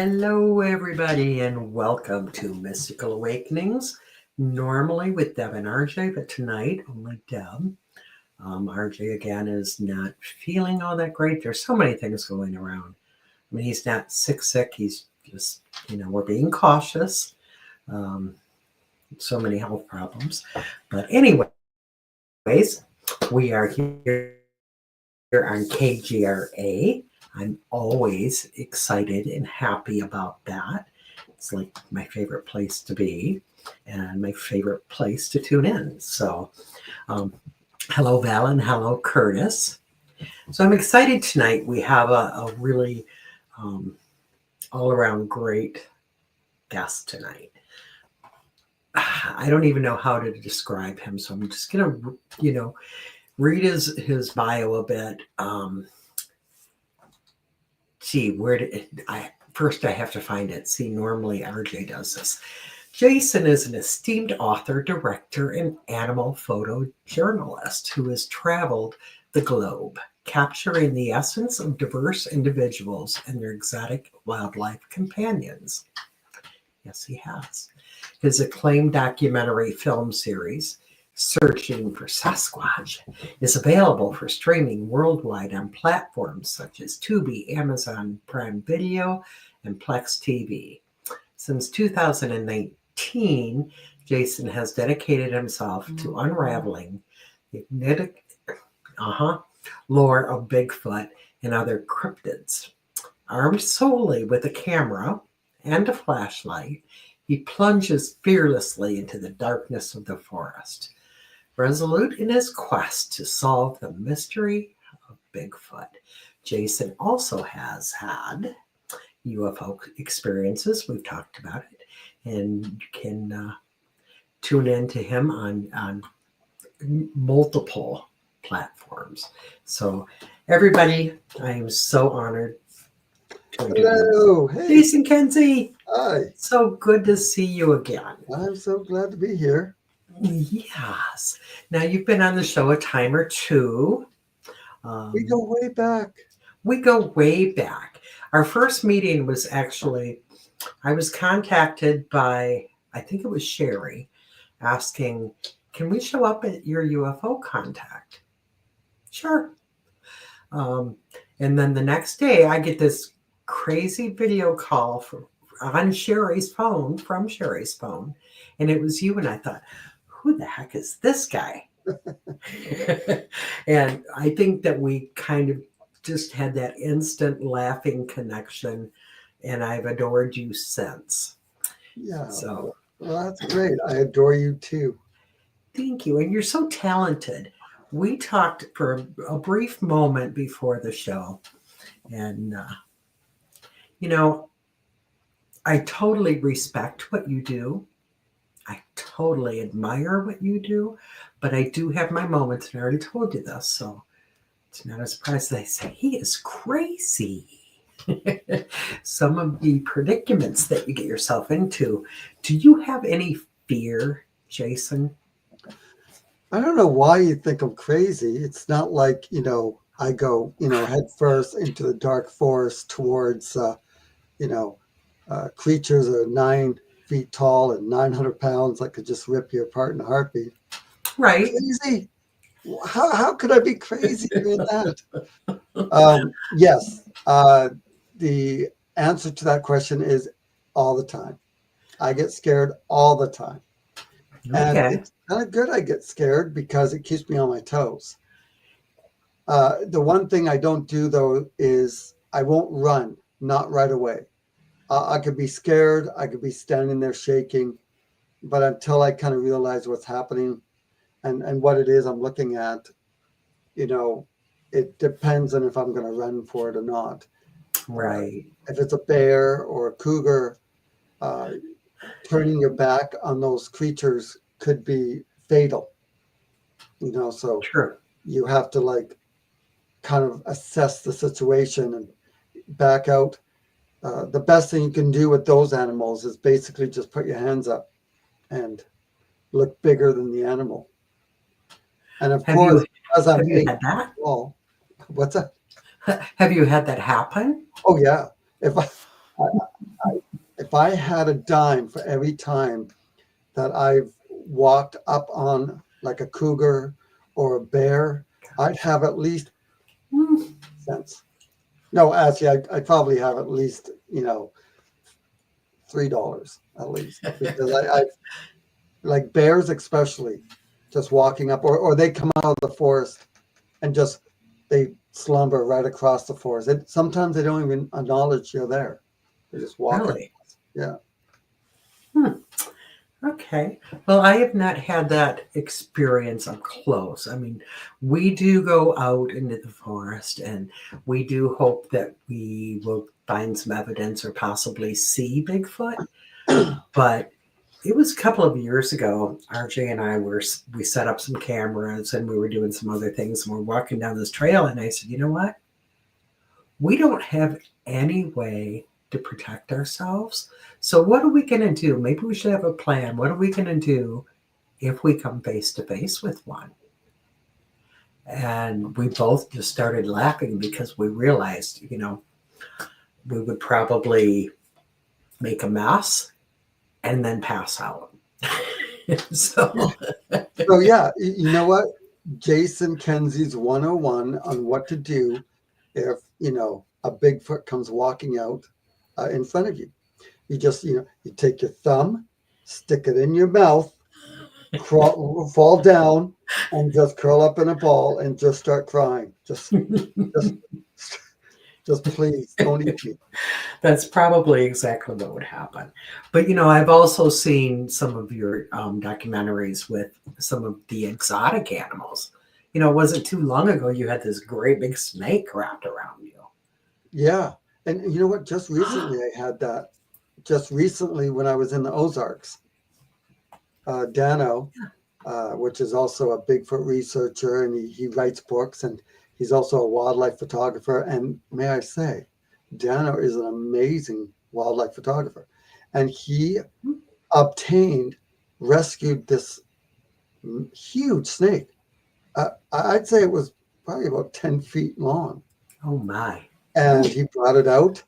Hello, everybody, and welcome to Mystical Awakenings. Normally with Deb and Arjay, but tonight only Deb. Arjay again is not feeling all that great. There's so many things going around. I mean, he's not sick. He's just, we're being cautious. Um, so many health problems. But anyways, we are here on KGRA. I'm always excited and happy about that. It's like my favorite place to be and my favorite place to tune in. So, hello, Val, and hello, Curtis. So, I'm excited tonight. We have a really all around great guest tonight. I don't even know how to describe him, so I'm just going to, read his bio a bit. See, where did I first I have to find it. See, normally RJ does this. Jason is an esteemed author, director, and animal photojournalist who has traveled the globe, capturing the essence of diverse individuals and their exotic wildlife companions. Yes, he has. His acclaimed documentary film series, Searching for Sasquatch, is available for streaming worldwide on platforms such as Tubi, Amazon Prime Video, and Plex TV. Since 2019, Jason has dedicated himself to unraveling the enigmatic lore of Bigfoot and other cryptids. Armed solely with a camera and a flashlight, he plunges fearlessly into the darkness of the forest, resolute in his quest to solve the mystery of Bigfoot. Jason also has had UFO experiences. We've talked about it, and you can tune in to him on multiple platforms. So, everybody, I am so honored to introduce Hello, hey, Jason Kenzie. hi. So good to see you again. I'm so glad to be here. Yes. Now you've been on the show a time or two. We go way back. We go way back. Our first meeting was actually, I was contacted by, I think it was Sherry, asking, can we show up at your UFO contact? Sure. And then the next day, I get this crazy video call on Sherry's phone, from Sherry's phone, and it was you. And I thought, who the heck is this guy? And I think that we kind of just had that instant laughing connection, and I've adored you since. Yeah, So well, that's great. I adore you too. thank you. And you're so talented. We talked for a brief moment before the show, and I totally respect what you do. I totally admire what you do, but I do have my moments, and I already told you this, so it's not a surprise that I say he is crazy. Some of the predicaments that you get yourself into. Do you have any fear, Jason? I don't know why you think I'm crazy. It's not like, I go, head first into the dark forest towards, creatures that are 9 feet tall and 900 pounds that could just rip you apart in a heartbeat. Right. Crazy? How could I be crazy doing that? Yes. The answer to that question is all the time. I get scared all the time. And Okay. it's kind of good I get scared because it keeps me on my toes. The one thing I don't do, though, is I won't run, not right away. I could be scared. I could be standing there shaking. But until I kind of realize what's happening and what it is I'm looking at, it depends on if I'm going to run for it or not. Right. If it's a bear or a cougar, turning your back on those creatures could be fatal. So True. you have to kind of assess the situation and back out. The best thing you can do with those animals is basically just put your hands up and look bigger than the animal. And of Have course, you because I'm have you 8 had feet that? tall, what's that? Have you had that happen? Oh yeah. If I, if I had a dime for every time that I've walked up on like a cougar or a bear, I'd Gosh. have at least Hmm. cents. No, actually, I'd probably have at least, $3 at least, because I like bears, especially just walking up, or they come out of the forest and just they slumber right across the forest. Sometimes they don't even acknowledge you're there. They just walk across. Really? Yeah. Hmm. Okay. Well, I have not had that experience up close. I mean, we do go out into the forest and we do hope that we will find some evidence or possibly see Bigfoot. But it was a couple of years ago. RJ and we set up some cameras and we were doing some other things and we're walking down this trail and I said, you know what? We don't have any way to protect ourselves. So what are we going to do? Maybe we should have a plan. What are we going to do if we come face to face with one? And we both just started laughing because we realized, we would probably make a mess and then pass out. So, So yeah, you know what? Jason Kenzie's 101 on what to do if, a Bigfoot comes walking out in front of you. You just, you take your thumb, stick it in your mouth, fall down, and just curl up in a ball and just start crying. Just, just please don't eat me. that's probably exactly what would happen. But I've also seen some of your documentaries with some of the exotic animals. It wasn't too long ago you had this great big snake wrapped around you. Yeah, and you know what? Just recently I had that. Just recently when I was in the Ozarks, Dano, which is also a Bigfoot researcher, and he writes books, and he's also a wildlife photographer. And may I say, Dano is an amazing wildlife photographer, and he obtained, rescued this huge snake. I'd say it was probably about 10 feet long, Oh my. and he brought it out,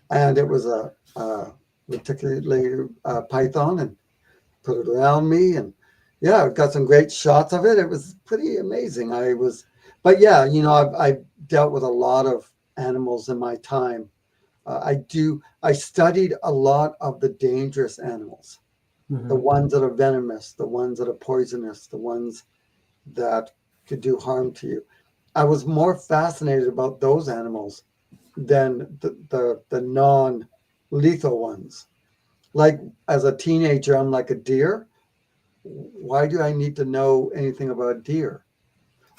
and it was a particularly python, and put it around me, and yeah, I got some great shots of it. It was pretty amazing. But yeah, I've dealt with a lot of animals in my time. I studied a lot of the dangerous animals, the Mhm. ones that are venomous, the ones that are poisonous, the ones that could do harm to you. I was more fascinated about those animals than the non-lethal ones. Like as a teenager, I'm like a deer. Why do I need to know anything about deer?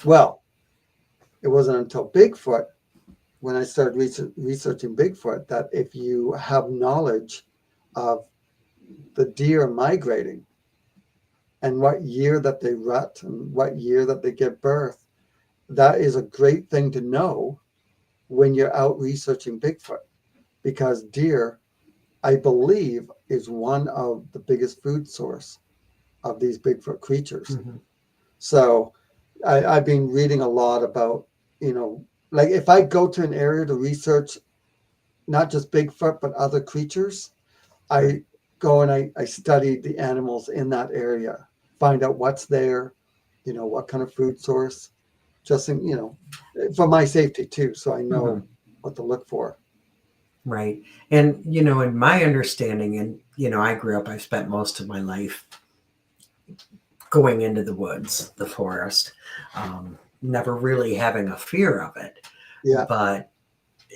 Well, it wasn't until Bigfoot, when I started researching Bigfoot, that if you have knowledge of the deer migrating and what year that they rut and what year that they give birth, that is a great thing to know when you're out researching Bigfoot, because deer, I believe, is one of the biggest food source of these Bigfoot creatures. Mhm. So I've been reading a lot about, like if I go to an area to research not just Bigfoot, but other creatures, I Right. go and I study the animals in that area, find out what's there, what kind of food source, just, for my safety too. So I know Mhm. what to look for. Right. And in my understanding, and I grew up, I spent most of my life going into the woods, the forest, never really having a fear of it. Yeah. But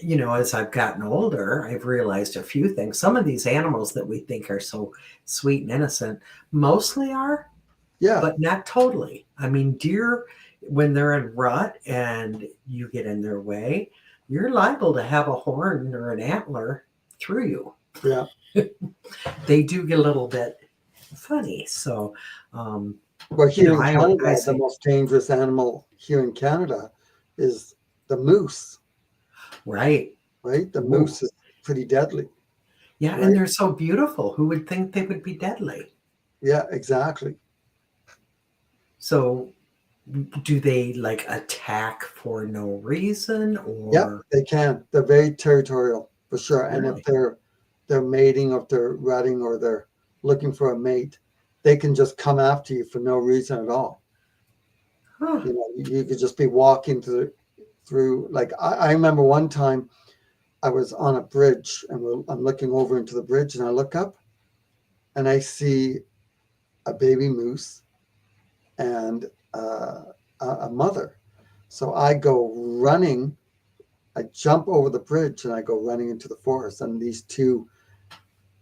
as I've gotten older, I've realized a few things. Some of these animals that we think are so sweet and innocent mostly are, Yeah. but not totally. I mean, deer, when they're in rut and you get in their way, you're liable to have a horn or an antler through you. Yeah. They do get a little bit funny. So, Well, here in I Canada, the say, most dangerous animal here in Canada is the moose, right. right? The Ooh. moose is pretty deadly, Yeah, and right? they're so beautiful. Who would think they would be deadly? Yeah, exactly. So, do they like attack for no reason Yep, or they can. They're very territorial for sure. And if really? they're mating, or if they're rutting, or they're looking for a mate, they can just come after you for no reason at all. Huh. You know, you could just be walking through. Like I remember one time I was on a bridge, and I'm looking over into the bridge, and I look up, and I see a baby moose and a mother. So I go running. I jump over the bridge and I go running into the forest, and these two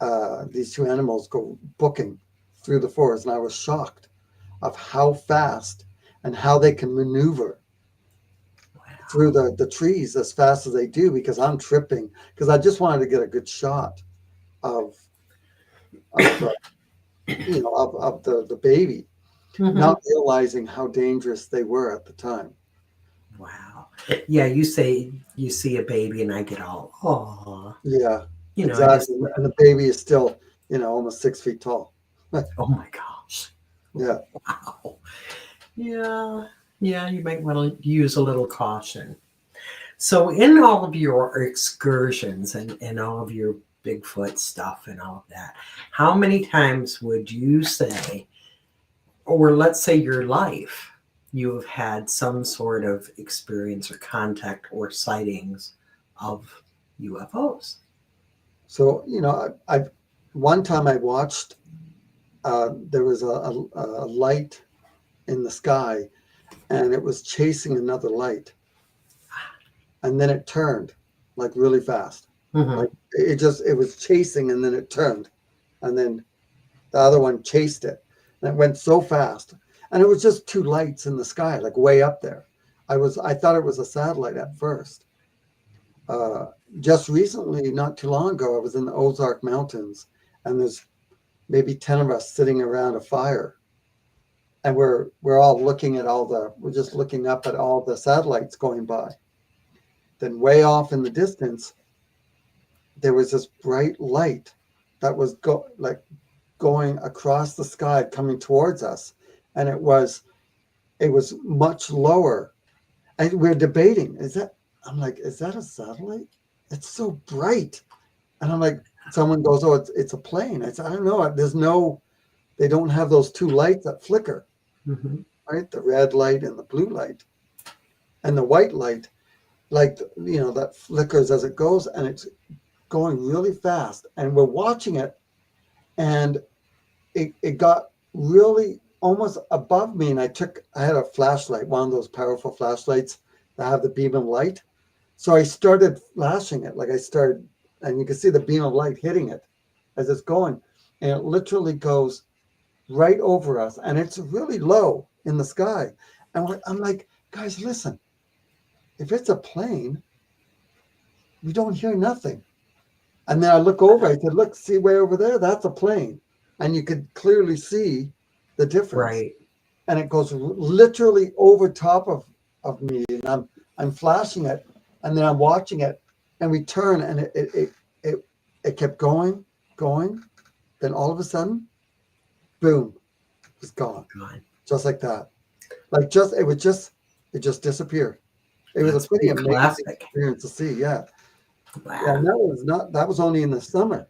animals go booking through the forest, and I was shocked of how fast and how they can maneuver through the trees as fast as they do, because I'm tripping, because I just wanted to get a good shot of the baby, not realizing how dangerous they were at the time. Wow. Yeah, you say you see a baby and I get all, oh, Yeah, I just, exactly. And the baby is still, almost 6 feet tall. oh my gosh. Yeah. Wow. Yeah. Yeah, you might want to use a little caution. So, in all of your excursions and all of your Bigfoot stuff and all of that, how many times would you say, or let's say your life, you have had some sort of experience or contact or sightings of UFOs? So, I one time I watched, there was a light in the sky, and it was chasing another light. And then it turned like really fast. Mm-hmm. Like it was chasing, and then it turned. And then the other one chased it. And it went so fast. And it was just two lights in the sky, like way up there. I thought it was a satellite at first. Just recently, not too long ago, I was in the Ozark Mountains, and there's maybe 10 of us sitting around a fire. And we're all looking at we're just looking up at all the satellites going by. Then way off in the distance, there was this bright light that was going across the sky, coming towards us. And it was much lower. And we're debating, I'm like, is that a satellite? It's so bright. And I'm like, someone goes, oh, it's a plane. I said, I don't know. They don't have those two lights that flicker, right? The red light and the blue light. And the white light, that flickers as it goes, and it's going really fast. And we're watching it, and it got really almost above me. And I had a flashlight, one of those powerful flashlights that have the beam of light. So I started flashing it, and you can see the beam of light hitting it as it's going. And it literally goes right over us, and it's really low in the sky. And I'm like, guys, listen, if it's a plane, we don't hear nothing. And then I look over, I said, look, see way over there, that's a plane. And you could clearly see the difference. Right. And it goes literally over top of me, and I'm flashing it, and then I'm watching it, and we turn, and it kept going. Then all of a sudden, boom, it's gone. Just like that. It just disappeared. It was a pretty amazing experience to see. Yeah. Wow. Yeah, and that was only in the summer.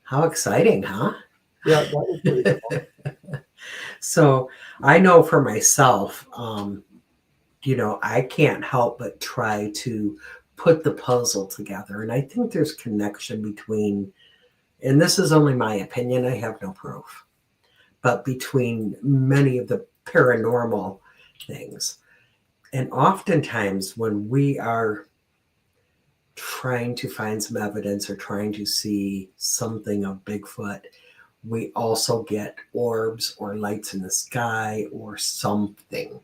How exciting, huh? Yeah, that was pretty cool. So I know for myself, I can't help but try to put the puzzle together. And I think there's connection between, and this is only my opinion, I have no proof, but between many of the paranormal things. And oftentimes when we are trying to find some evidence or trying to see something of Bigfoot, we also get orbs or lights in the sky or something,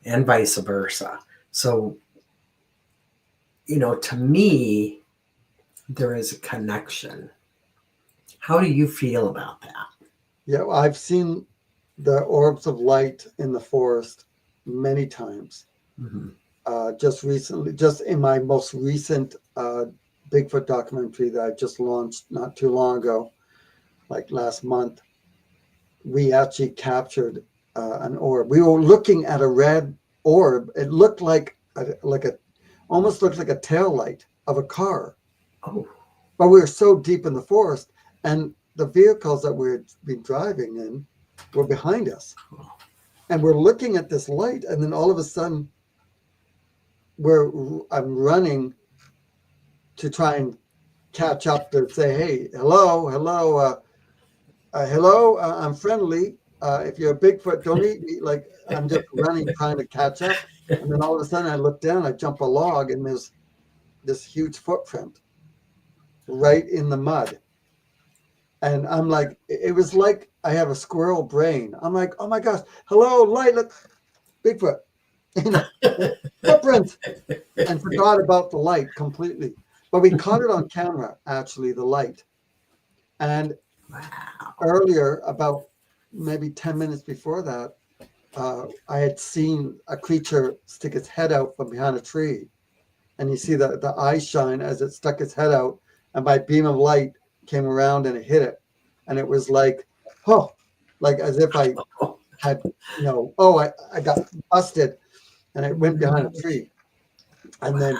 and vice versa. So, to me, there is a connection. How do you feel about that? Yeah, I've seen the orbs of light in the forest many times. Just recently, just in my most recent Bigfoot documentary that I just launched not too long ago, like last month, we actually captured an orb. We were looking at a red orb. It looked almost looked like a tail light of a car. Oh. but we were so deep in the forest, and the vehicles that we had been driving in were behind us. And we're looking at this light, and then all of a sudden, I'm running to try and catch up to say, "Hey, hello, hello, I'm friendly. If you're a Bigfoot, don't eat me." Like I'm just running, trying to catch up. And then all of a sudden, I look down, I jump a log, and there's this huge footprint right in the mud. And I'm like, it was like I have a squirrel brain. I'm like, oh my gosh, hello, light, look, Bigfoot, you know, footprint, and forgot about the light completely. But we caught it on camera, actually, the light. And Wow. earlier, about maybe 10 minutes before that, I had seen a creature stick its head out from behind a tree. And you see the eyes shine as it stuck its head out. And my beam of light came around and it hit it. And it was like, oh, like as if I had, I got busted, and it went behind a tree. And then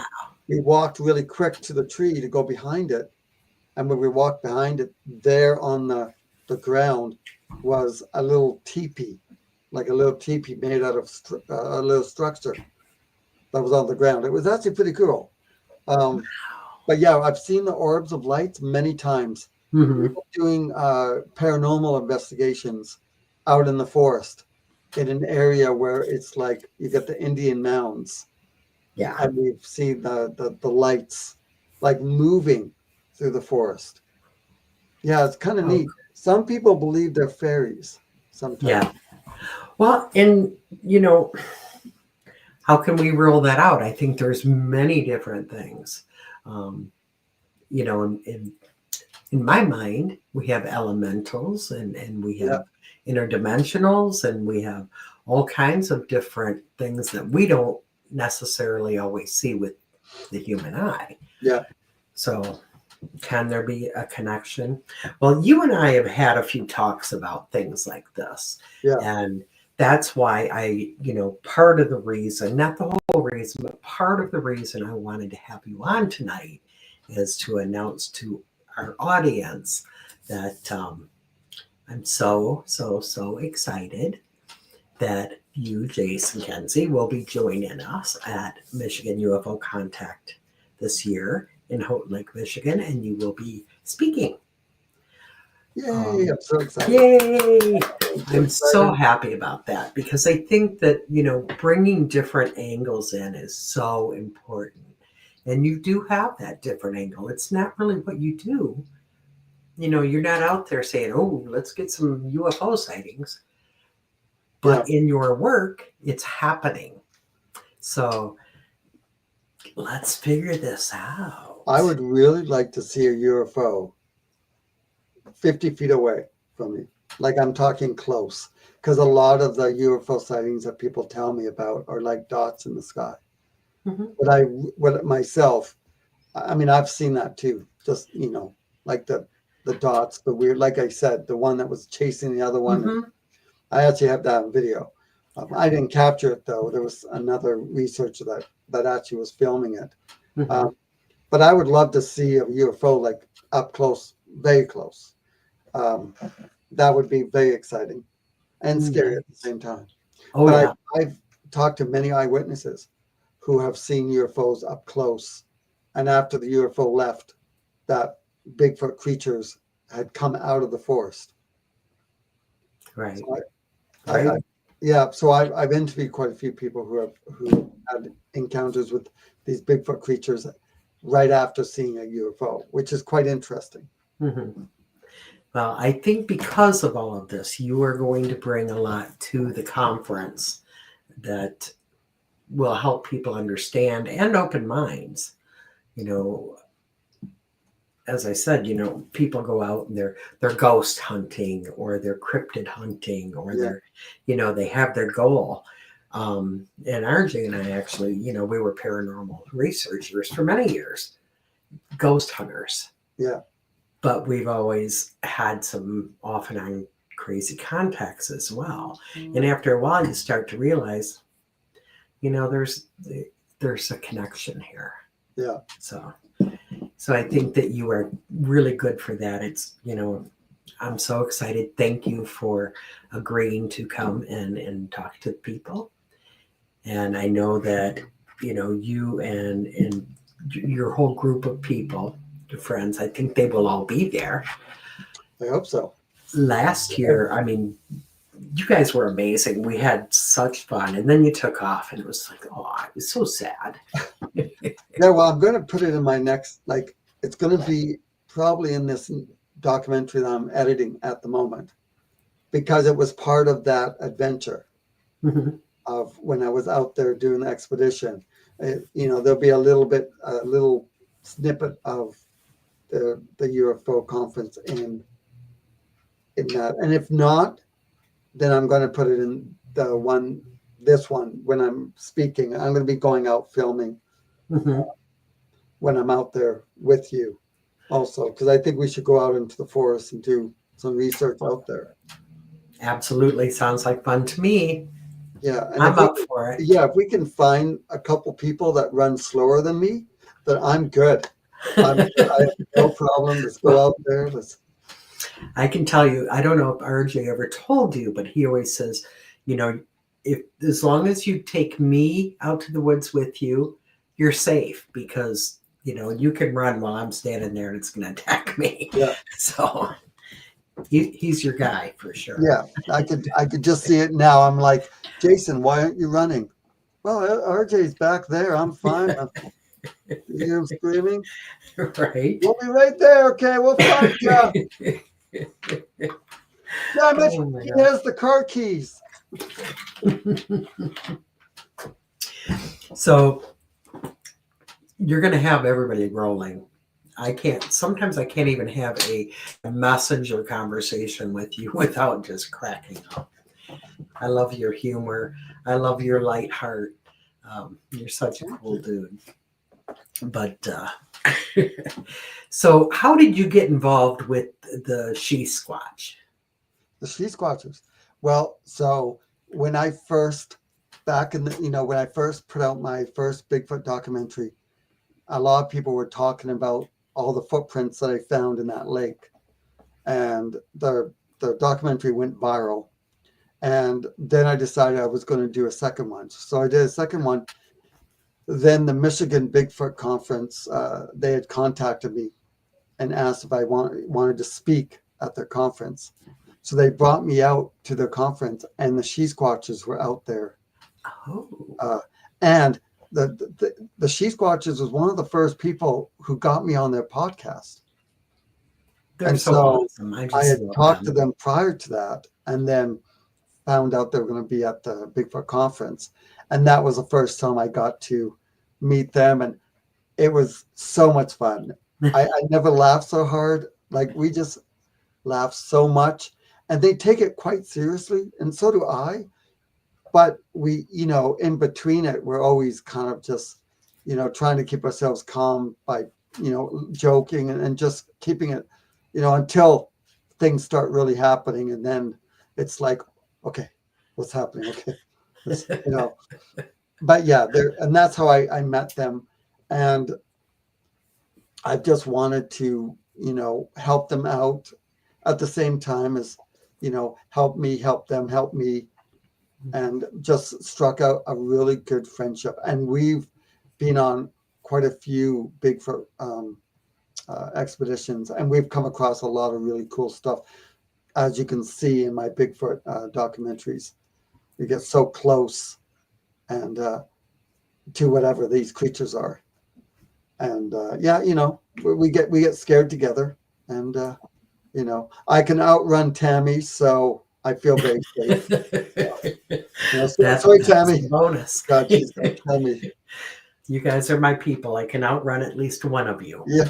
we walked really quick to the tree to go behind it. And when we walked behind it, there on the ground was a little teepee, like a little teepee made out of a little structure that was on the ground. It was actually pretty cool. But yeah, I've seen the orbs of light many times. Mm-hmm. Doing paranormal investigations out in the forest in an area where it's like you get the Indian mounds. Yeah. And we've seen the lights like moving through the forest. Yeah, it's kind of neat. Some people believe they're fairies sometimes. Yeah. Well, and how can we rule that out? I think there's many different things. In my mind, we have elementals and we have interdimensionals, and we have all kinds of different things that we don't necessarily always see with the human eye. Yeah. So can there be a connection? Well, you and I have had a few talks about things like this. Yeah. And that's why part of the reason, not the whole reason, but part of the reason I wanted to have you on tonight is to announce to our audience that I'm so excited that you, Jason Kenzie, will be joining us at Michigan UFO Contact this year in Houghton Lake, Michigan, and you will be speaking. Yay, I'm so excited. Yay! I'm so happy about that, because I think that, bringing different angles in is so important. And you do have that different angle. It's not really what you do. You're not out there saying, oh, let's get some UFO sightings. But in your work, it's happening. So let's figure this out. I would really like to see a UFO 50 feet away from me. Like I'm talking close. Because a lot of the UFO sightings that people tell me about are like dots in the sky. Mm-hmm. But myself, I mean, I've seen that too. Just, like the dots, the weird, like I said, the one that was chasing the other one. Mm-hmm. I actually have that on video. I didn't capture it though. There was another researcher that actually was filming it. Mm-hmm. But I would love to see a UFO like up close, very close. That would be very exciting and scary at the same time. Oh, but yeah. I've talked to many eyewitnesses who have seen UFOs up close. And after the UFO left, that Bigfoot creatures had come out of the forest. Right. So so I've interviewed quite a few people who had encounters with these Bigfoot creatures right after seeing a UFO, which is quite interesting. Mm-hmm. Well, I think because of all of this, you are going to bring a lot to the conference that will help people understand and open minds. As I said, people go out and they're ghost hunting, or they're cryptid hunting, or they have their goal. And Arjay and I actually, we were paranormal researchers for many years, ghost hunters. Yeah. But we've always had some off and on crazy contacts as well. And after a while, you start to realize, there's a connection here. Yeah. So So I think that you are really good for that. It's, I'm so excited. Thank you for agreeing to come and talk to people. And I know that, you and your whole group of people, your friends, I think they will all be there. I hope so. Last year, I mean, you guys were amazing. We had such fun. And then you took off and it was like, oh, it was so sad. Yeah, well, I'm going to put it in my next, like, it's going to be probably in this documentary that I'm editing at the moment, because it was part of that adventure Mhm. of when I was out there doing the expedition. There'll be a little snippet of the UFO conference in that. And if not, then I'm going to put it in this one when I'm speaking. I'm going to be going out filming Mhm. when I'm out there with you also, because I think we should go out into the forest and do some research out there. Absolutely. Sounds like fun to me. Yeah. And I'm up for it. if we can find a couple people that run slower than me, then I'm good. I have no problem. Let's go out there. I can tell you, I don't know if RJ ever told you, but he always says, you know, if as long as you take me out to the woods with you, you're safe because you can run while I'm standing there and it's going to attack me. Yeah. So he's your guy for sure. Yeah. I could just see it now. I'm like, Jason, why aren't you running? Well, RJ's back there. I'm fine. You hear him screaming? Right. We'll be right there. Okay, we'll find you. Damn it, Oh my he God. has the car keys. So you're going to have everybody rolling. Sometimes I can't even have a messenger conversation with you without just cracking up. I love your humor. I love your light heart. You're such a cool dude. But so how did you get involved with the She Squatch? The She Squatchers. Well, so when I first when I first put out my first Bigfoot documentary, a lot of people were talking about all the footprints that I found in that lake, and the documentary went viral. And then I decided I was going to do a second one. So I did a second one. Then the Michigan Bigfoot Conference, they had contacted me and asked if I wanted to speak at their conference. So they brought me out to their conference, and the She Squatchers were out there. Oh, And the She Squatchers was one of the first people who got me on their podcast. they're And so so awesome. I I just had love talked to them. them prior to that, and then found out they were going to be at the Bigfoot conference. And that was the first time I got to meet them. And it was so much fun. I never laughed so hard. Like, we just laugh so much, and they take it quite seriously, and so do I. But we, in between it, we're always kind of just, trying to keep ourselves calm by, joking and just keeping it, until things start really happening, and then it's like, okay, what's happening? Okay, But yeah, and that's how I met them, and I've just wanted to, help them out at the same time as, help me, help them, help me, and just struck out a really good friendship. And we've been on quite a few Bigfoot expeditions, and we've come across a lot of really cool stuff. As you can see in my Bigfoot documentaries, we get so close and to whatever these creatures are. And we get scared together, and I can outrun Tammy, so I feel very safe. Sorry, That's Tammy. a bonus. God, she's gonna tell me. You guys are my people. I can outrun at least one of you. Yeah,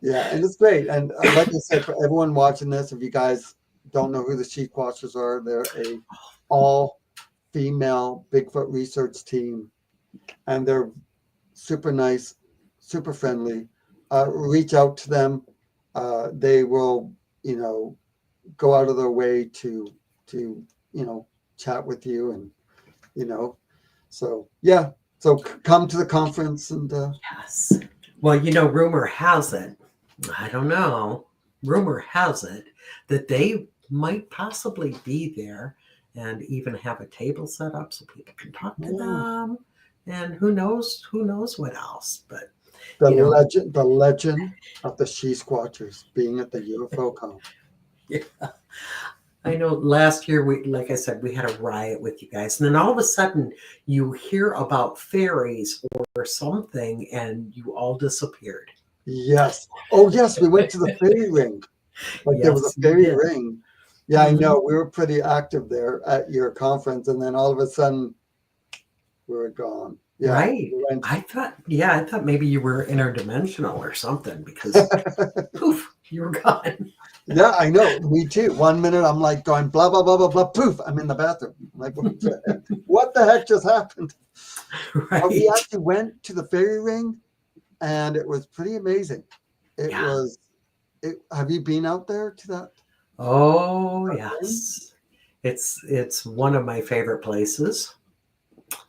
yeah, and it's great. And like I said, for everyone watching this, if you guys don't know who the Sheep Watchers are, they're a all-female Bigfoot research team, and they're super nice, super friendly. Reach out to them. They will, go out of their way to chat with you, and so yeah. So come to the conference, and Yes. Well, rumor has it, I don't know, rumor has it that they might possibly be there and even have a table set up so people can talk to Oh, them. And who knows what else. But, the you know, legend of the She Squatchers being at the UFO con. yeah, I know last year, like I said, we had a riot with you guys. And then all of a sudden you hear about fairies or something and you all disappeared. Yes. Oh, yes. We went to the fairy ring. Like there was Yes, a you fairy did. ring. Yeah, I Mhm. know. We were pretty active there at your conference, and then all of a sudden we were gone. Yeah, Right. we went. I thought maybe you were interdimensional or something because poof, you were gone. Yeah, I know. Me too. 1 minute I'm like going blah blah blah blah blah. Poof! I'm in the bathroom. I'm like, what the heck just happened? But we Right. actually went to the fairy ring, and it was pretty amazing. It Yeah. was. Have you been out there to Oh, that ring? yes. It's one of my favorite places.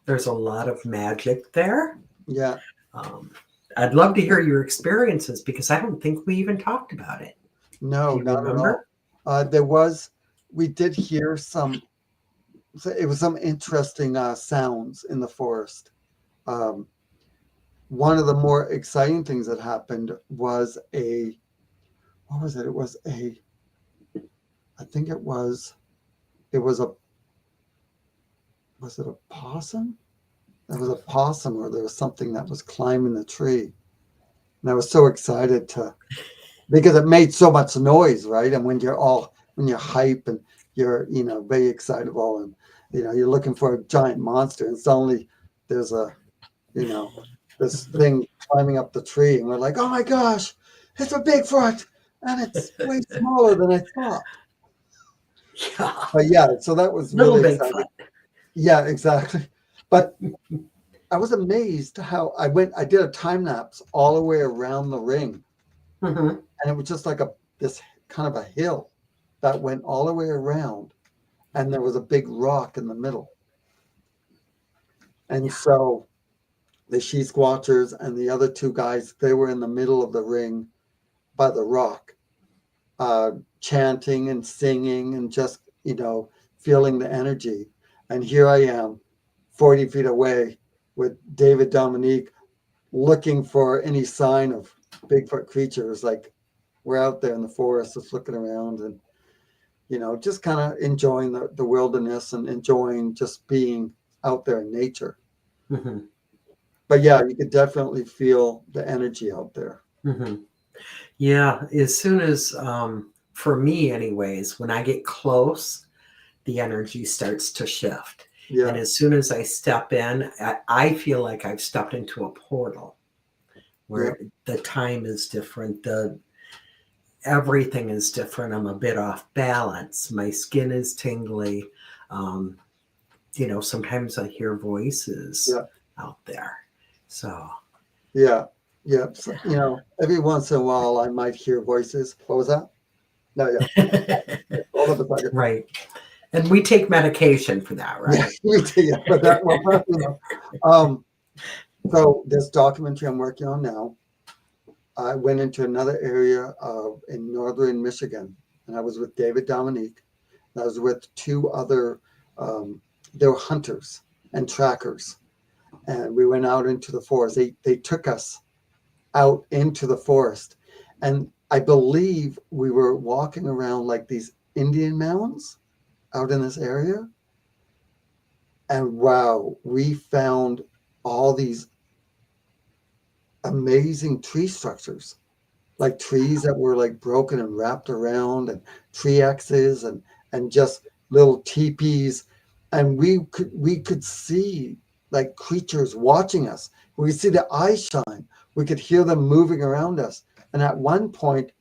There's a lot of magic there. Yeah. Um, I'd love to hear your experiences because I don't think we even talked about it. Do No, you not at all. remember? There was. We did hear some. So it was some interesting sounds in the forest. Um, one of the more exciting things that happened was what was it? I think it was it a possum? There was a possum or there was something that was climbing the tree. And I was so excited because it made so much noise, right? And when you're hype and you're, very excitable and, you're looking for a giant monster and suddenly there's you know, this thing climbing up the tree, and we're like, "Oh my gosh, it's a Bigfoot, and it's way smaller than I thought." Yeah. But yeah, so that was Little really exciting. Bigfoot. Yeah, exactly. But I was amazed how I did a time lapse all the way around the ring, Hmm. and it was just like this kind of a hill that went all the way around, and there was a big rock in the middle. And Yeah. so the she squatchers and the other two guys, they were in the middle of the ring by the rock, chanting and singing and just, feeling the energy. And here I am, 40 feet away with David Dominique looking for any sign of Bigfoot creatures. Like we're out there in the forest just looking around and, just kind of enjoying the wilderness and enjoying just being out there in nature. Hmm. But yeah, you could definitely feel the energy out there. Hmm. Yeah. As soon as, for me, anyways, when I get close, the energy starts to shift. And Yeah, as soon as I step in, I feel like I've stepped into a portal yeah, where the time is different, the everything is different. I'm a bit off balance. My skin is tingly. Um, sometimes I hear voices yeah. out there. So, Yeah, yeah. So, every once in a while I might hear voices. What was that? No, yeah. Hold up a second. right. And we take medication for that, Yeah, right? me too. Yeah, but that well, Um, so this documentary I'm working on now, I went into another area in northern Michigan, and I was with David Dominique. And I was with two other. They were hunters and trackers, and we went out into the forest. They took us out into the forest. And I believe we were walking around like these Indian mounds out in this area. And wow, we found all these amazing tree structures, like trees that were like broken and wrapped around, and tree X's and just little teepees. And we could see like creatures watching us. We could see the eyes shine. We could hear them moving around us. And at one point,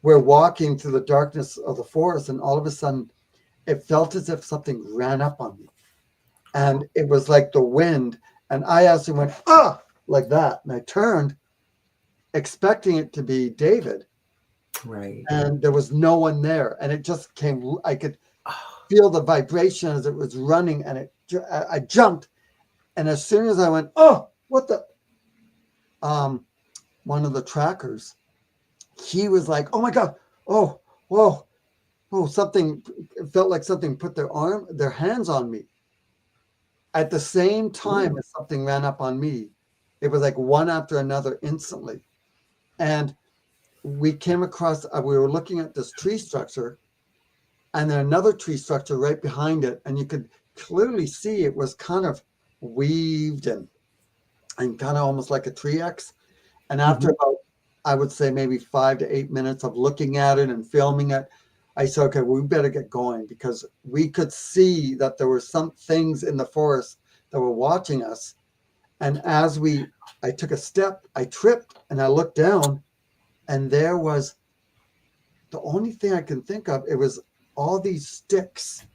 we're walking through the darkness of the forest, and all of a sudden, it felt as if something ran up on me. And it was like the wind. And I actually went, ah, like that. And I turned, expecting it to be David. Right. And there was no one there. And it just came, I could Oh, feel the vibration as it was running. And I jumped. And as soon as I went, oh, what the? Um, one of the trackers, he was like, "Oh my God, oh, whoa, oh, something." It felt like something put their hands on me. At the same time as something ran up on me, it was like one after another instantly. And we came across, we were looking at this tree structure, and then another tree structure right behind it. And you could clearly see it was kind of weaved and kind of almost like a tree X. And after about, I would say maybe 5 to 8 minutes of looking at it and filming it, I said, okay, we better get going, because we could see that there were some things in the forest that were watching us. And as I took a step, I tripped and I looked down, and there was the only thing I can think of. It was all these sticks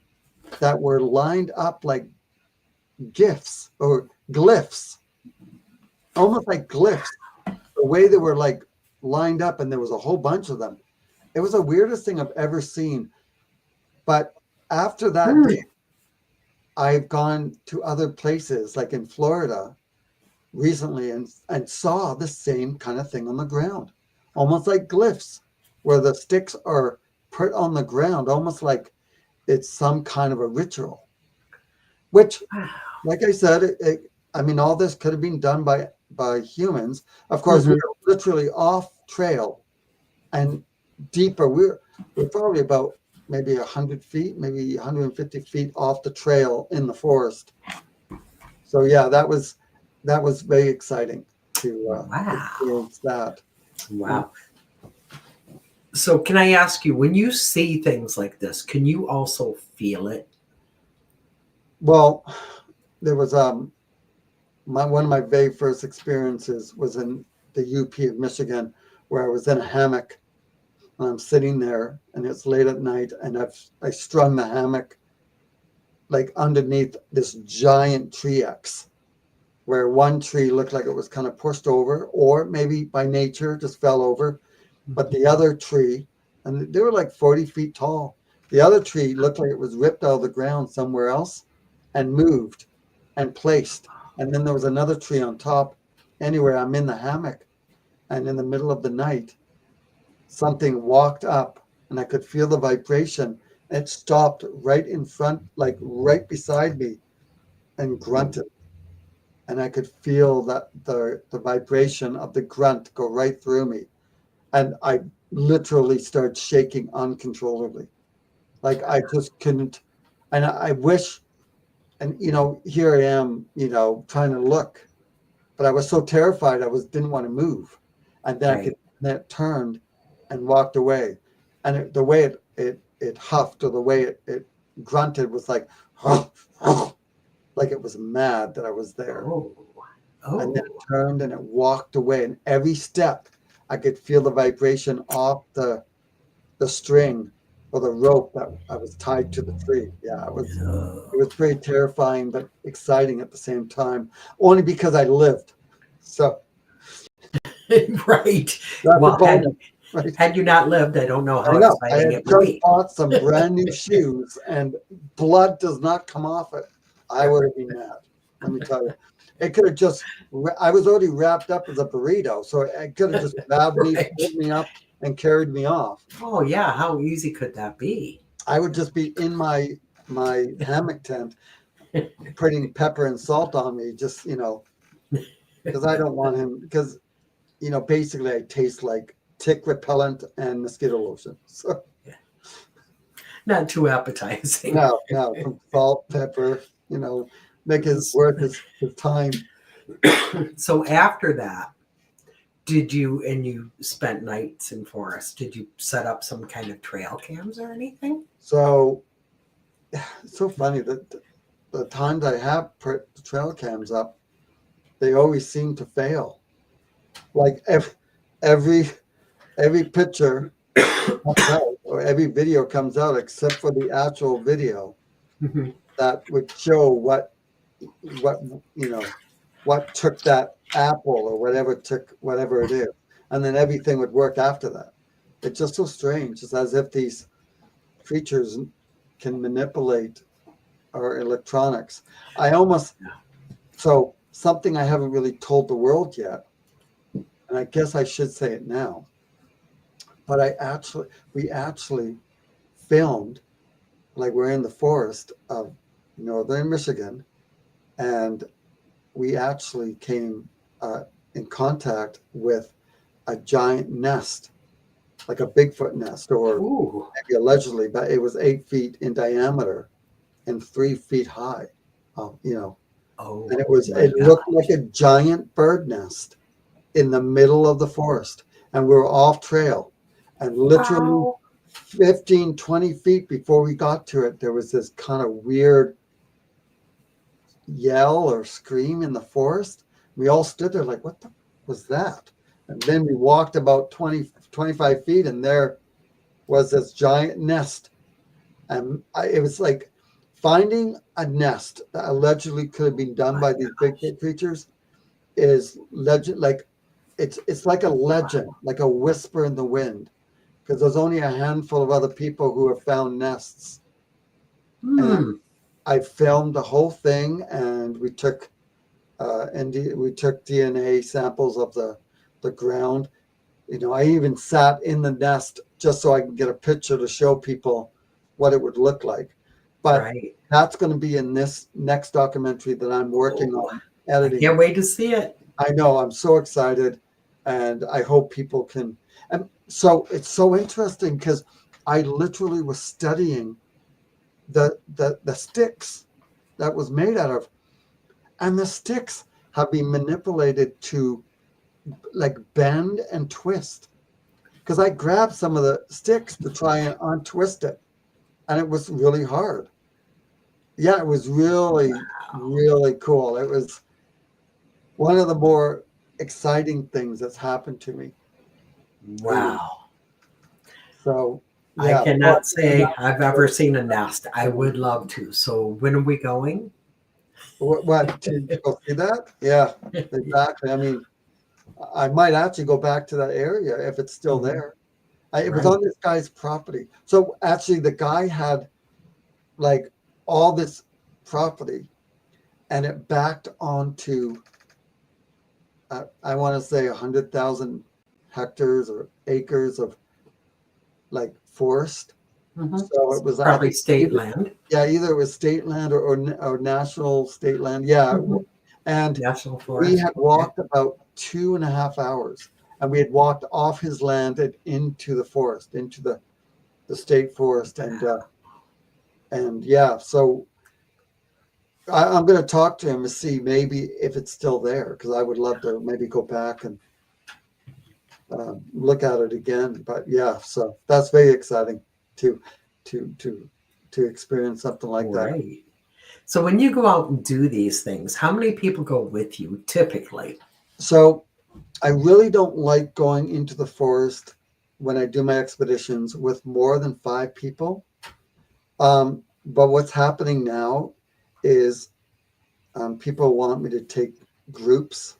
that were lined up like gifts or glyphs, almost like glyphs, the way they were like lined up, and there was a whole bunch of them. It was the weirdest thing I've ever seen. But after that day, I've gone to other places, like in Florida recently, and saw the same kind of thing on the ground, almost like glyphs, where the sticks are put on the ground, almost like it's some kind of a ritual. Which, like I said, I mean, all this could have been done by humans. Of course, we were literally off trail and deeper. We're probably about maybe 100 feet, maybe 150 feet off the trail in the forest. So yeah, that was very exciting to experience that. Wow. So can I ask you, when you see things like this, can you also feel it? Well, there was one of my very first experiences was in the UP of Michigan, where I was in a hammock. And I'm sitting there, and it's late at night, and I strung the hammock like underneath this giant tree X, where one tree looked like it was kind of pushed over, or maybe by nature just fell over. But the other tree, and they were like 40 feet tall, the other tree looked like it was ripped out of the ground somewhere else and moved and placed. And then there was another tree on top. Anyway, I'm in the hammock, and in the middle of the night, something walked up, and I could feel the vibration. It stopped right in front, like right beside me, and grunted. And I could feel that the vibration of the grunt go right through me. And I literally started shaking uncontrollably. Like I just couldn't. And I wish, and here I am, trying to look, but I was so terrified didn't want to move. And then then it turned and walked away. And the way it huffed, or the way it grunted, was like, like it was mad that I was there. And then it turned and it walked away. And every step, I could feel the vibration off the string or the rope that I was tied to the tree. Yeah, it was very terrifying, but exciting at the same time, only because I lived. So, right. That's Well, a bonus, right? had you not lived, I don't know how I know. I exciting had it would just be. bought some brand new shoes, and blood does not come off it. I would have been mad. Let me tell you. It could have just, I was already wrapped up as a burrito, so it could have just grabbed me, pulled me up, and carried me off. Oh yeah, how easy could that be? I would just be in my hammock tent, putting pepper and salt on me, just because I don't want him. Because basically, I taste like tick repellent and mosquito lotion. So Not too appetizing. no, some salt, pepper, make it worth his time. So after that, you spent nights in forest, did you set up some kind of trail cams or anything? So it's so funny that the times I have put the trail cams up, they always seem to fail. Like every picture comes out, or every video comes out, except for the actual video that would show what took that apple, or whatever it is, and then everything would work after that. It's just so strange. It's as if these creatures can manipulate our electronics. So something I haven't really told the world yet. and I guess I should say it now, but we actually filmed, like we're in the forest of northern Michigan, and we actually came in contact with a giant nest, like a Bigfoot nest, or Ooh. maybe allegedly, but it was 8 feet in diameter and 3 feet high. You know, and Oh it my looked gosh. like a giant bird nest in the middle of the forest, and we were off trail, and literally Wow. 15, 20 feet before we got to it, there was this kind of weird yell or scream in the forest. We all stood there like, what the was that? And then we walked about 20, 25 feet, and there was this giant nest. And it was like finding a nest that allegedly could have been done My by these gosh. Bigfoot creatures is legend. Like it's like a legend, like a whisper in the wind, because there's only a handful of other people who have found nests. And Hmm. I filmed the whole thing, and we took DNA samples of the ground. You know, I even sat in the nest just so I can get a picture to show people what it would look like. But Right. that's going to be in this next documentary that I'm working Oh, on I editing. can't wait to see it. I know, I'm so excited, and I hope people can. And so it's so interesting because I literally was studying the sticks that was made out of, and the sticks have been manipulated to like bend and twist. Because I grabbed some of the sticks to try and untwist it, and it was really hard. Yeah, it was really, really cool. It was one of the more exciting things that's happened to me. And Wow. so, I yeah, cannot say I've ever seen a nest. I would love to. So when are we going? what to go see that? Yeah, exactly. I mean, I might actually go back to that area if it's still Mhm. there. It was Right. on this guy's property. So actually, the guy had like all this property, and it backed onto I want to say 100,000 hectares or acres of like forest. Mhm. So it was, I Probably think, state land. either it was state land or national state land. Yeah. Mhm. And National we forest. had Okay. walked about 2.5 hours, and we had walked off his land and into the forest, into the state forest. And yeah, so I'm going to talk to him to see maybe if it's still there, because I would love to maybe go back and look at it again. But yeah, so that's very exciting to to to to experience something like that. Right. So when you go out and do these things, how many people go with you typically? So I really don't like going into the forest when I do my expeditions with more than 5 people. But what's happening now is people want me to take groups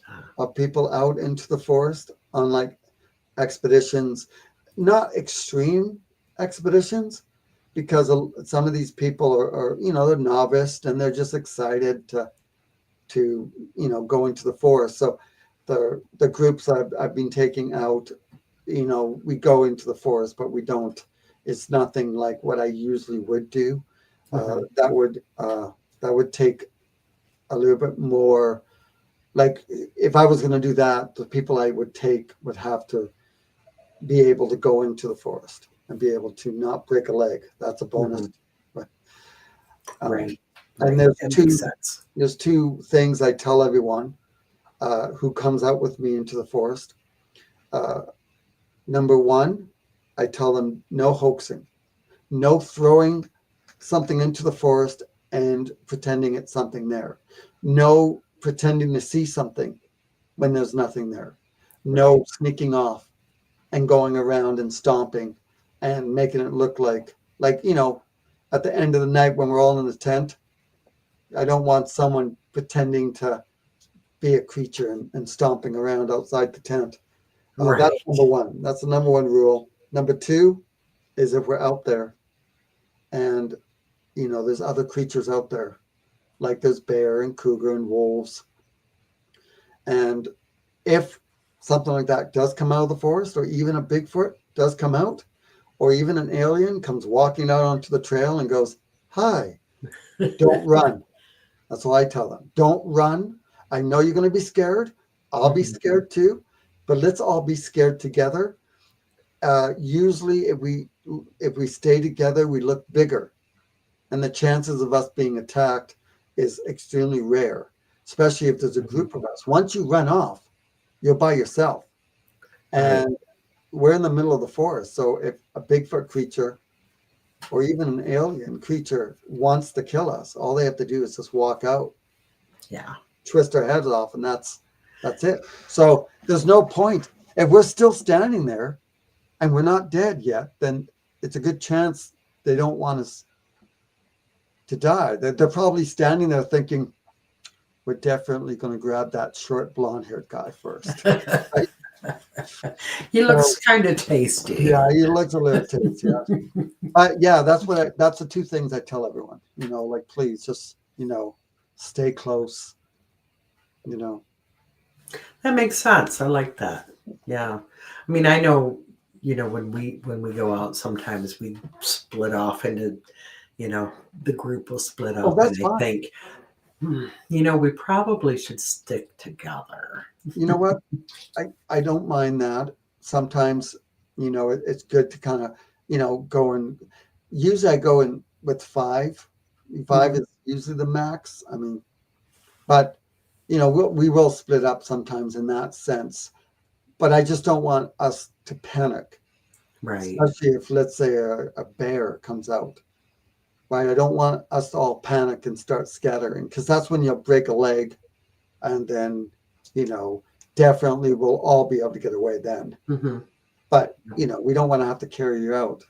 Ah, of people out into the forest on like expeditions, not extreme expeditions, because some of these people are they're novice and they're just excited to go into the forest. So the groups I've been taking out, we go into the forest, but we don't. It's nothing like what I usually would do. Uh, mhm. that would uh, that would take a little bit more. Like if I was going to do that, the people I would take would have to be able to go into the forest and be able to not break a leg. That's a bonus. Mhm. But, um, Right. and Right. That makes sense. there's two things I tell everyone who comes out with me into the forest. Uh, Number one, I tell them no hoaxing, no throwing something into the forest and pretending it's something there, no pretending to see something when there's nothing there, Right. no sneaking off and going around and stomping and making it look like at the end of the night when we're all in the tent. I don't want someone pretending to be a creature and stomping around outside the tent. That's Right. number one. That's the number one rule. Number two is if we're out there and there's other creatures out there, like there's bear and cougar and wolves, and if something like that does come out of the forest, or even a Bigfoot does come out, or even an alien comes walking out onto the trail and goes, "Hi," don't run. That's what I tell them. Don't run. I know you're going to be scared. I'll be scared too, but let's all be scared together. Usually, if we stay together, we look bigger, and the chances of us being attacked is extremely rare, especially if there's a group of us. Once you run off, you're by yourself, and Right. we're in the middle of the forest. So if a Bigfoot creature or even an alien creature wants to kill us, all they have to do is just walk out, Yeah. twist our heads off, and that's it. So there's no point. If we're still standing there and we're not dead yet, then it's a good chance they don't want us to die. They're probably standing there thinking, we're definitely going to grab that short blonde-haired guy first. Right? He So, looks kind of tasty. yeah, he looks a little tasty. Yeah, that's the two things I tell everyone. Like, please just, stay close. That makes sense. I like that. Yeah. I mean, I know, when we go out, sometimes we split off into, the group will split Oh, up, and that's I fine. think, we probably should stick together. You know what? I don't mind that. Sometimes, it's good to kind of, go and usually I go in with five. Five is usually the max. I mean, but we will split up sometimes in that sense. But I just don't want us to panic, Right. especially if, let's say, a bear comes out. Right? I don't want us to all panic and start scattering, because that's when you'll break a leg, and then, definitely we'll all be able to get away then. hmm But, we don't want to have to carry you out.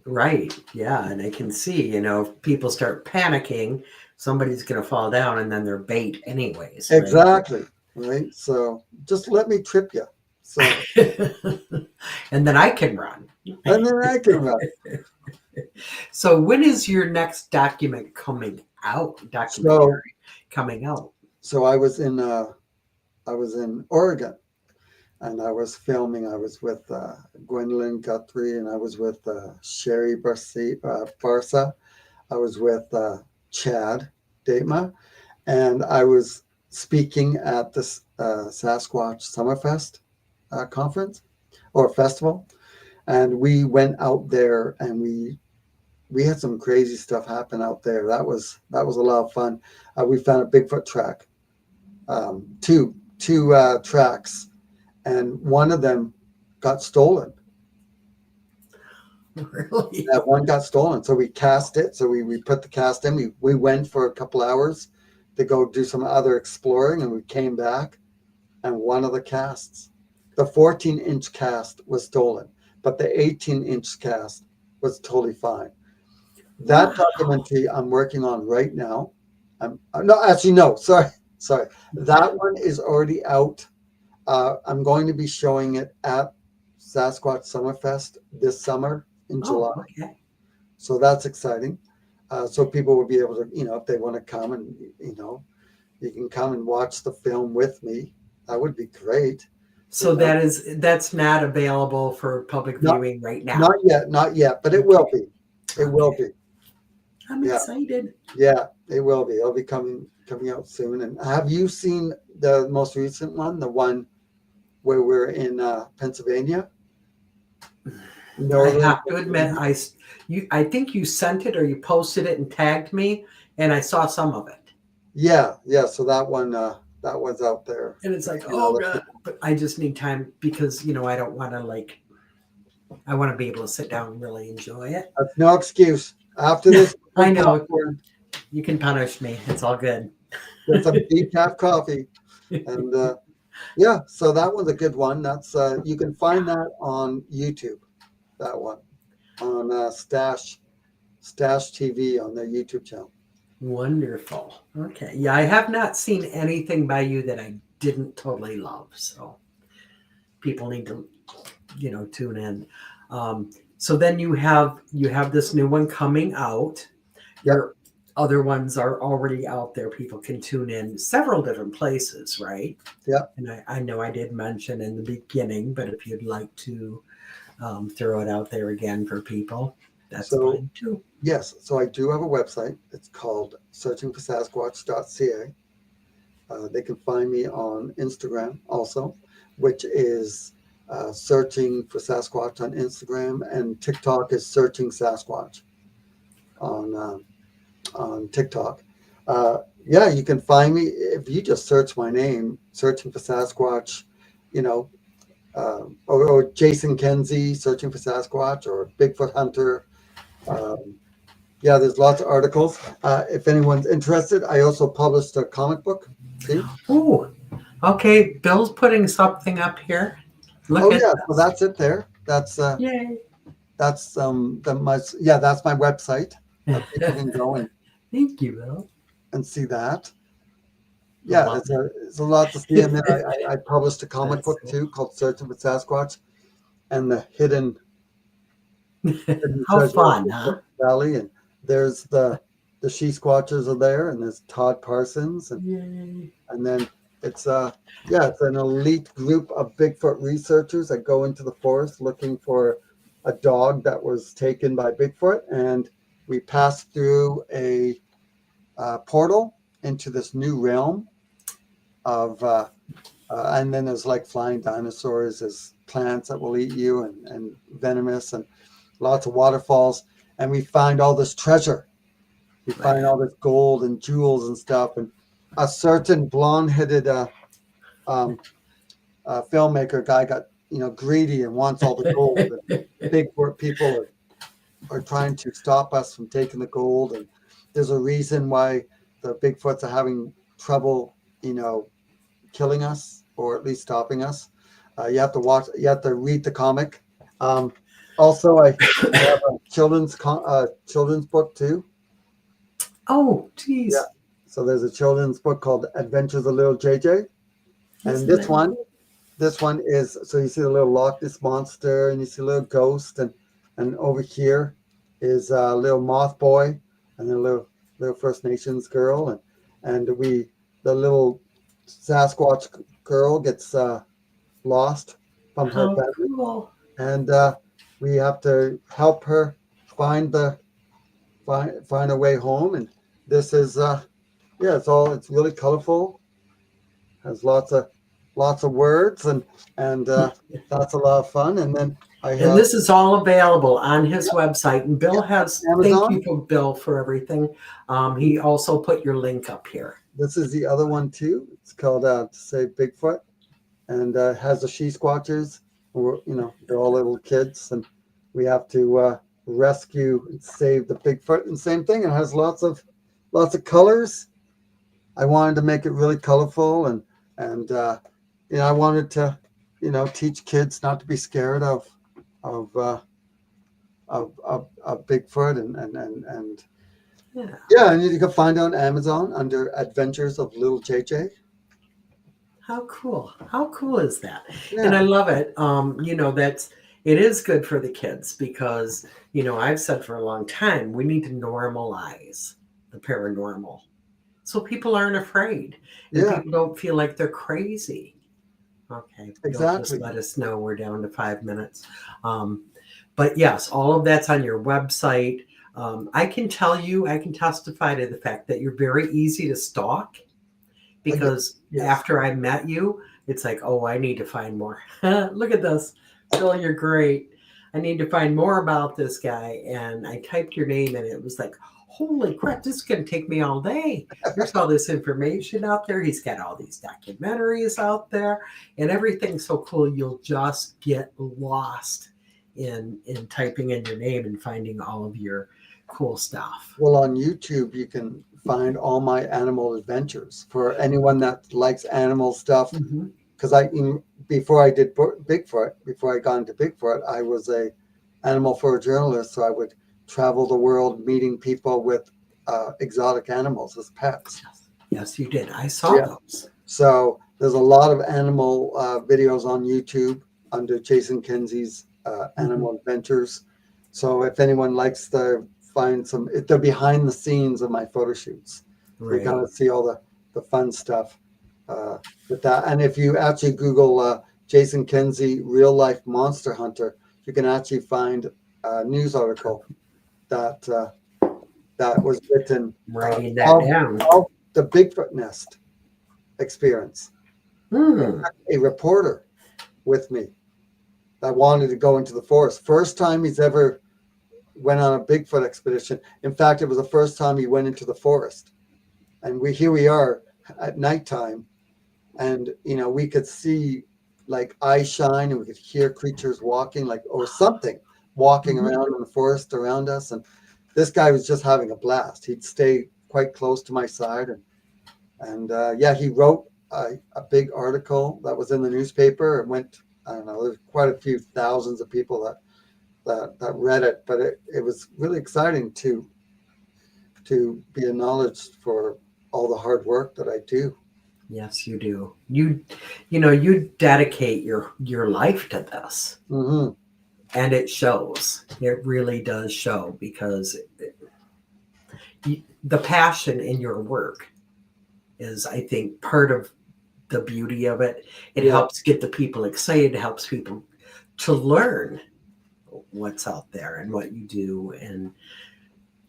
Right. Yeah. And I can see, if people start panicking, somebody's going to fall down, and then they're bait anyways. Right. Exactly. Right. So just let me trip you. So, And then I can run. and then I can run. So when is your next documentary coming out? So I was in Oregon, and I was filming. I was with Gwendolyn Guthrie, and I was with Sherry Barsa. I was with Chad Datema, and I was speaking at this Sasquatch Summerfest conference or festival, and we went out there, and we had some crazy stuff happen out there. That was a lot of fun. We found a Bigfoot track, two tracks, and one of them got stolen. Really? That one got stolen, so we cast it. So we put the cast in. We went for a couple hours to go do some other exploring, and we came back, and one of the casts, the 14-inch cast, was stolen, but the 18-inch cast was totally fine. That documentary I'm working on right now. No, sorry. That one is already out. I'm going to be showing it at Sasquatch Summerfest this summer in July. Okay. So that's exciting. So people will be able to, if they want to come, and, you can come and watch the film with me. That would be great. So that's not available for public viewing right now. Not yet, but it will be. It will be. I'm excited. Yeah, it will be. It'll be coming out soon. And have you seen the most recent one, the one where we're in Pennsylvania? I have to admit, I think you sent it, or you posted it and tagged me, and I saw some of it. Yeah. So that one's out there. And it's like, God, but I just need time, because I don't want to I want to be able to sit down and really enjoy it. That's no excuse. After this, I know. You can punish me. It's all good. Get some decaf coffee. And so that one's a good one. That's you can find that on YouTube. That one on Stash TV on their YouTube channel. Wonderful. Okay. Yeah, I have not seen anything by you that I didn't totally love. So people need to, tune in. So then you have this new one coming out. Yep. other ones are already out there. People can tune in several different places, right? Yeah. And I know I did mention in the beginning, but if you'd like to throw it out there again for people, that's So fine too. yes, so I do have a website. It's called searchingforsasquatch.ca. They can find me on Instagram also, which is searching for Sasquatch on Instagram, and TikTok is searching Sasquatch on TikTok. Yeah, you can find me if you just search my name, searching for Sasquatch, you know, or Jason Kenzie, searching for Sasquatch, or Bigfoot Hunter. Um, yeah, there's lots of articles. If anyone's interested, I also published a comic book too. Oh, okay. Bill's putting something up here. Look Oh at yeah, so this. that's it there. Yay. That's my website. People can go Thank you, Bill. and see that. I Yeah, love it's a lot to see. And then it. I published a comic That's book cool. too called Searching for Sasquatch and the hidden How treasure of fun, Bigfoot huh? Valley. And there's the she squatchers are there, and there's Todd Parsons, Yay. and then it's yeah, it's an elite group of Bigfoot researchers that go into the forest looking for a dog that was taken by Bigfoot, and we pass through a portal into this new realm of and then there's like flying dinosaurs, there's plants that will eat you, and venomous, and lots of waterfalls, and we find all this treasure. We find all this gold and jewels and stuff, and a certain blonde-headed um, filmmaker guy got greedy and wants all the gold. And Bigfoot people are trying to stop us from taking the gold, and there's a reason why the Bigfoots are having trouble, killing us or at least stopping us. You have to watch. You have to read the comic. Um, Also, I have a children's book too. Oh, Yeah. geez. So there's a children's book called Adventures of Little JJ, and Isn't that neat? this one is so you see the little Loch Ness monster, and you see a little ghost, and over here is a little moth boy and a little First Nations girl, and the little Sasquatch girl gets lost from her How family, cool. and we have to help her find find a way home. And this is yeah, it's really colorful, has lots of words, and that's a lot of fun. And then I And have this is all available on his website. And yeah, Bill has, thank Amazon. you for Bill for everything. He also put your link up here. This is the other one too. It's called to Save Bigfoot, and has the she squatchers. They're all little kids, and we have to rescue and save the Bigfoot. And same thing, it has lots of colors. I wanted to make it really colorful, and I wanted to teach kids not to be scared of of Bigfoot, and Yeah. yeah, and you can find it on Amazon under Adventures of Little JJ. How cool. How cool is that? And Yeah, I love it. It is good for the kids because, I've said for a long time, we need to normalize the paranormal so people aren't afraid and yeah, people don't feel like they're crazy. Okay, Bill just exactly. let us know we're down to 5 minutes. Um, but yes, all of that's on your website. I can tell you, I can testify to the fact that you're very easy to stalk Again, because yes, after I met you, it's like, oh, I need to find more. Look at this. Bill, you're great. I need to find more about this guy. And I typed your name and it was like, holy crap, this is going to take me all day. There's all this information out there. He's got all these documentaries out there and everything's so cool. You'll just get lost in typing in your name and finding all of your cool stuff. well, on YouTube you can find all my animal adventures for anyone that likes animal stuff. Mhm. Because before I did Bigfoot, before I got into Bigfoot, I was a animal photojournalist, so I would travel the world meeting people with exotic animals as pets. Yes, you did. I saw Yeah. those. So there's a lot of animal videos on YouTube under Jason Kenzie's Mhm. Animal Adventures. So if anyone likes the find they're behind the scenes of my photo shoots. So you kind of see all the fun stuff with that. And if you actually Google Jason Kenzie real life monster hunter, you can actually find a news article that that was written I'm writing that down. of the Bigfoot nest experience. Hmm. A reporter with me that wanted to go into the forest. First time he's ever went on a Bigfoot expedition. In fact, it was the first time he went into the forest. And here we are at nighttime, and we could see like eye shine, and we could hear creatures walking, like or something walking around in the forest around us. And this guy was just having a blast. He'd stay quite close to my side, and yeah, he wrote a big article that was in the newspaper. It went, I don't know, there's quite a few thousands of people that read it, but it was really exciting to be acknowledged for all the hard work that I do. Yes, you do. You dedicate your life to this, and it shows. It really does show, because the passion in your work is, I think, part of the beauty of it. It helps get the people excited. It helps people to learn what's out there and what you do. And,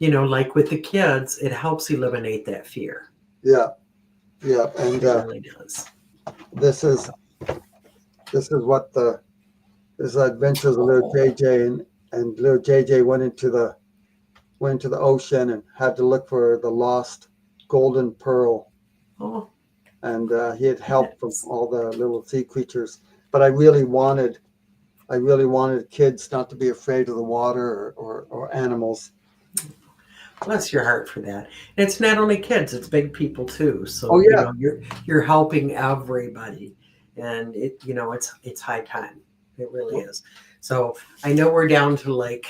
like with the kids, it helps eliminate that fear. Yeah. And it really does. This is what this is adventures of little JJ, and little JJ went into the ocean and had to look for the lost golden pearl. Oh. And he had help from all the little sea creatures. But I really wanted kids not to be afraid of the water or animals. Bless your heart for that. And it's not only kids; it's big people too. So you're helping everybody, and it's high time. It really is. So I know we're down to like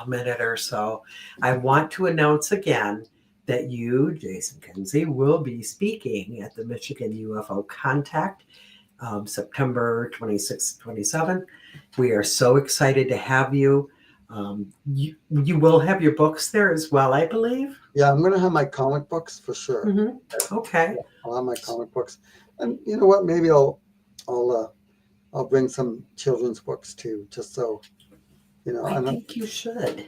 a minute or so. I want to announce again that you, Jason Kenzie, will be speaking at the Michigan UFO Contact, September 26th, 27th. We are so excited to have you. You will have your books there as well, I believe. Yeah, I'm going to have my comic books for sure. Okay. Yeah, I'll have my comic books, and you know what? Maybe I'll bring some children's books too, just so I think you should.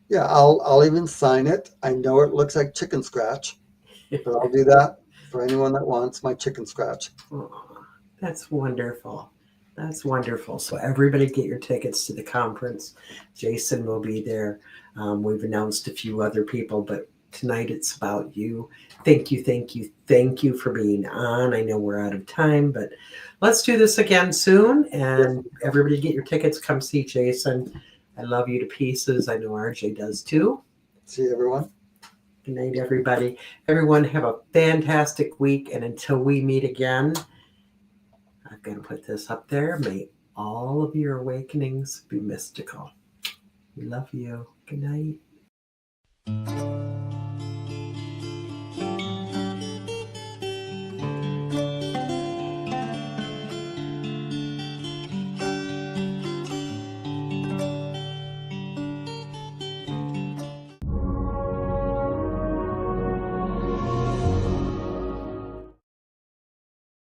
Yeah, I'll even sign it. I know it looks like chicken scratch, but I'll do that for anyone that wants my chicken scratch. Oh, that's wonderful. That's wonderful. So everybody get your tickets to the conference. Jason will be there. We've announced a few other people, but tonight it's about you. Thank you for being on. I know we're out of time, but let's do this again soon. And everybody get your tickets. Come see Jason. I love you to pieces. I know Arjay does too. See everyone. Good night, everybody. Everyone have a fantastic week. And until we meet again, I'm going to put this up there. May all of your awakenings be mystical. We love you. Good night.